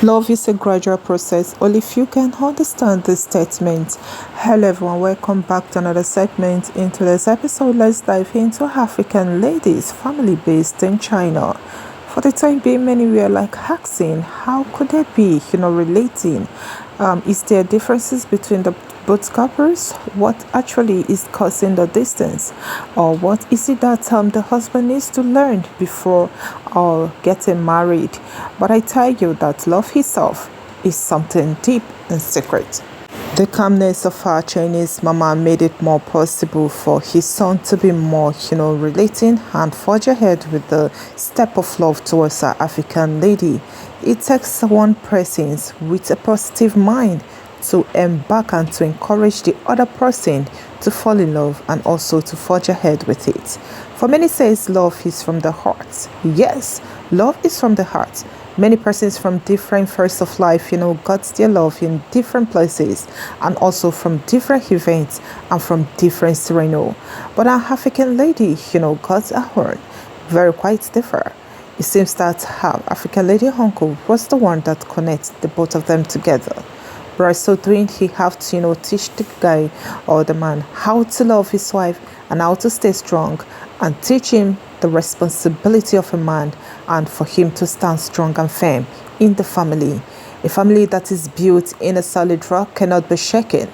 Love is a gradual process. Only few can understand this statement. Hello everyone, welcome back to another segment. In today's episode, let's dive into African ladies, family based in China. For the time being, many were like asking, how could they be, relating? Is there differences between the both couples? What actually is causing the distance? Or what is it that the husband needs to learn before getting married? But I tell you that love itself is something deep and secret. The calmness of our Chinese mama made it more possible for his son to be more, relating and forge ahead with the step of love towards our African lady. It takes one presence with a positive mind to embark and to encourage the other person to fall in love and also to forge ahead with it. For many says love is from the heart. Yes, love is from the heart. Many persons from different phases of life, got their love in different places and also from different events and from different terrain. But our African lady, got her heart very quite different. It seems that her African lady uncle was the one that connects the both of them together. By so doing, he have to, teach the guy or the man how to love his wife and how to stay strong and teach him the responsibility of a man and for him to stand strong and firm in the family. A family that is built in a solid rock cannot be shaken.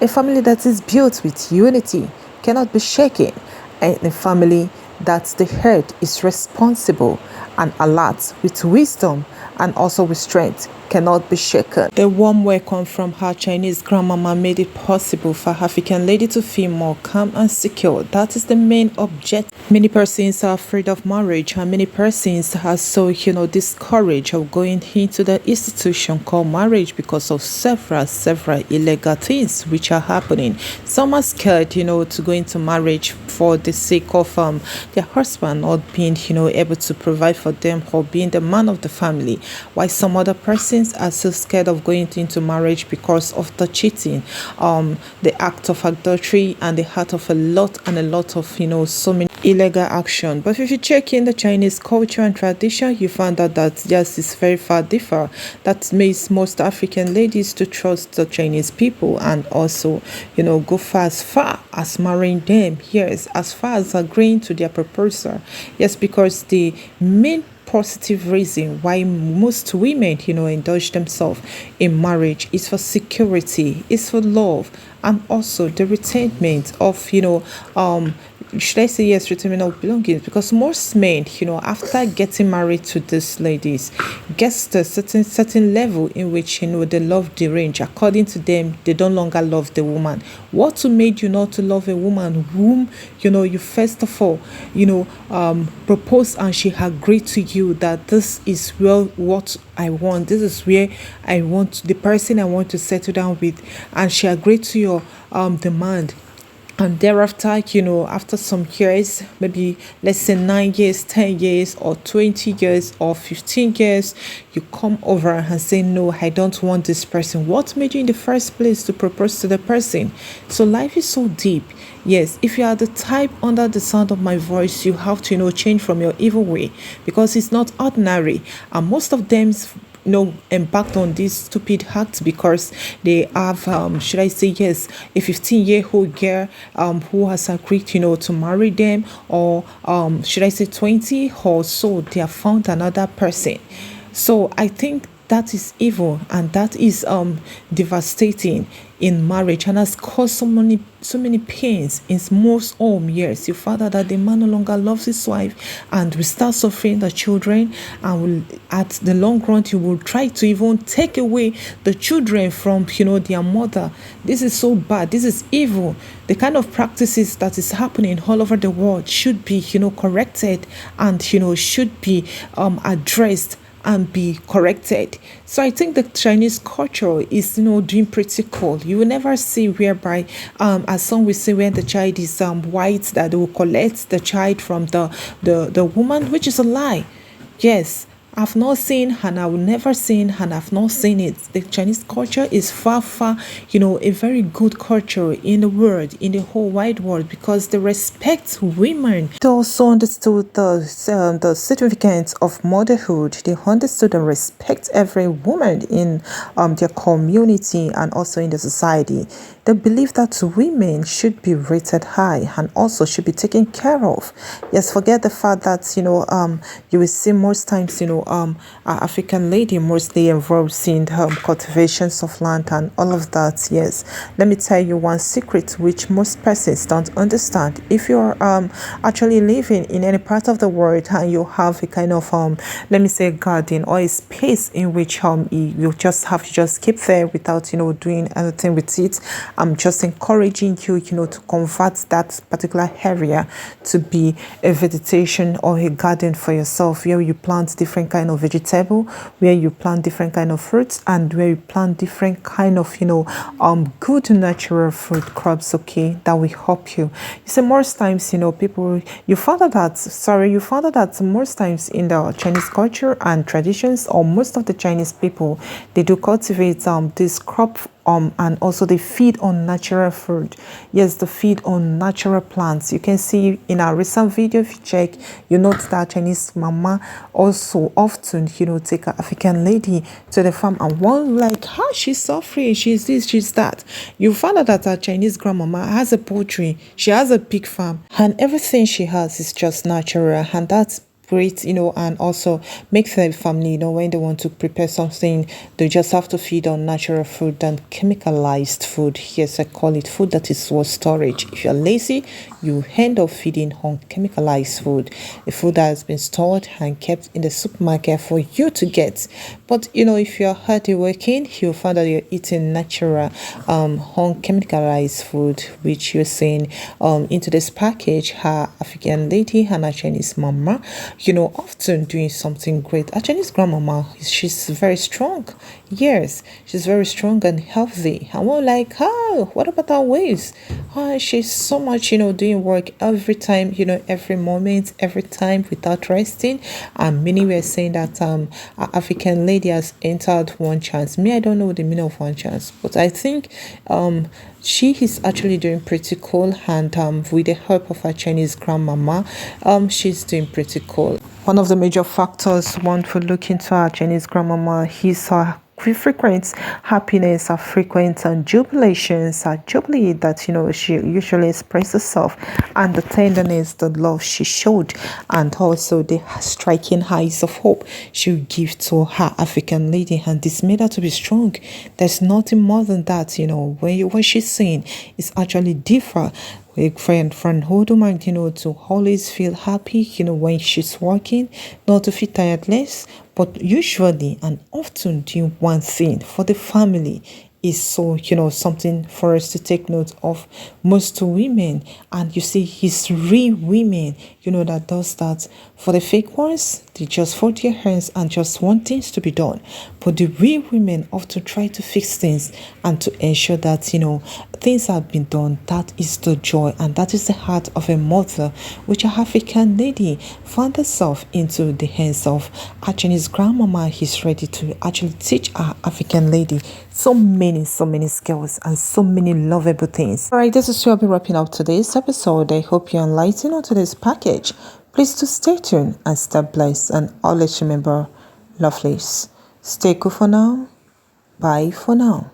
A family that is built with unity cannot be shaken. And a family that the head is responsible and alert with wisdom and also with strength cannot be shaken. A warm welcome from her Chinese grandmama made it possible for African lady to feel more calm and secure. That is the main objective. Many persons are afraid of marriage and many persons are so, discouraged of going into the institution called marriage because of several illegal things which are happening. Some are scared, to go into marriage for the sake of their husband not being, able to provide for them or being the man of the family, while some other persons are so scared of going into marriage because of the cheating, the act of adultery and the heart of a lot of, so many illegal action. But if you check in the Chinese culture and tradition, you find out that yes, it's very far different. That makes most African ladies to trust the Chinese people and also, go far as marrying them. Yes, as far as agreeing to their proposal. Yes, because the main positive reason why most women, indulge themselves in marriage is for security, is for love, and also the retainment of, should I say yes, retirement of belongings? Because most men, after getting married to these ladies, gets to a certain level in which they love the range. According to them, they don't longer love the woman. What made you not to love a woman whom you first of all proposed and she agreed to you that this is what I want. This is where I want the person I want to settle down with, and she agreed to your demand. And thereafter, after some years, maybe let's say 9 years, 10 years, or 20 years, or 15 years, you come over and say, no, I don't want this person. What made you in the first place to propose to the person? So life is so deep. Yes, if you are the type under the sound of my voice, you have to, change from your evil way because it's not ordinary. And most of them embarked on this stupid act because they have should I say yes, a 15-year-old girl who has agreed to marry them, or should I say 20 or so they have found another person. So I think that is evil and that is devastating in marriage and has caused so many pains in most home. Yes, you find out that the man no longer loves his wife and will start suffering the children, and will at the long run he will try to even take away the children from their mother. This is so bad. This is evil. The kind of practices that is happening all over the world should be corrected and should be addressed and be corrected. So I think the Chinese culture is doing pretty cool. You will never see whereby as some will say when the child is white that they will collect the child from the woman, which is a lie. Yes, I've not seen and I will never seen and I've not seen it. The Chinese culture is far, a very good culture in the world, in the whole wide world, because they respect women. They also understood the significance of motherhood. They understood and respect every woman in their community and also in the society. They believe that women should be rated high and also should be taken care of. Yes, forget the fact that you will see most times African lady mostly involved in cultivations of land and all of that. Yes, let me tell you one secret which most persons don't understand. If you're actually living in any part of the world and you have a kind of let me say garden or a space in which you just have to just keep there without doing anything with it, I'm just encouraging you to convert that particular area to be a vegetation or a garden for yourself, where you plant different kind of vegetable, where you plant different kind of fruits, and where you plant different kind of good natural fruit crops, okay, that will help you. You see, most times people, you found out that most times in the Chinese culture and traditions, or most of the Chinese people, they do cultivate this crop and also they feed on natural food. Yes, they feed on natural plants. You can see in our recent video, if you check, you note that Chinese mama also often take an African lady to the farm, and one like, she's so free, she's this, she's that. You find out that our Chinese grandmama has a poultry, she has a pig farm, and everything she has is just natural, and that's great, and also makes the family, when they want to prepare something, they just have to feed on natural food than chemicalized food. Yes, I call it food that is for storage. If you're lazy, you end up feeding on chemicalized food, the food that has been stored and kept in the supermarket for you to get. But if you're hardly working, you'll find that you're eating natural unchemicalized food, which you're seeing into this package. Her African lady and a Chinese mama, often doing something great. A Chinese grandmama, she's very strong. Yes, she's very strong and healthy. And we're like, what about our ways? She's so much, doing work every time, every moment, every time without resting. And many were saying that African lady has entered one chance. Me, I don't know the meaning of one chance, but I think she is actually doing pretty cool, and with the help of her Chinese grandmama, she's doing pretty cool. One of the major factors one would look into our Chinese grandmama is her frequent happiness, her frequent and jubilations, her jubilee that she usually expresses herself, and the tenderness, the love she showed, and also the striking eyes of hope she would give to her African lady, and this made her to be strong. There's nothing more than that. What she's saying is actually different. A friend from woman, to always feel happy, when she's working, not to feel tiredless, but usually and often doing one thing for the family is so, something for us to take note of. Most women, and you see, it's real women, that does that. For the fake ones, they just fold their hands and just want things to be done. But the real women often try to fix things and to ensure that, things have been done. That is the joy, and that is the heart of a mother, which a African lady found herself into the hands of a Chinese grandmama. Is ready to actually teach our African lady so many skills and so many lovable things. All right, this is where I'll be wrapping up today's episode. I hope you're enlightened on today's package. Please do stay tuned and stay blessed, and always remember, lovelies, stay cool for now. Bye for now.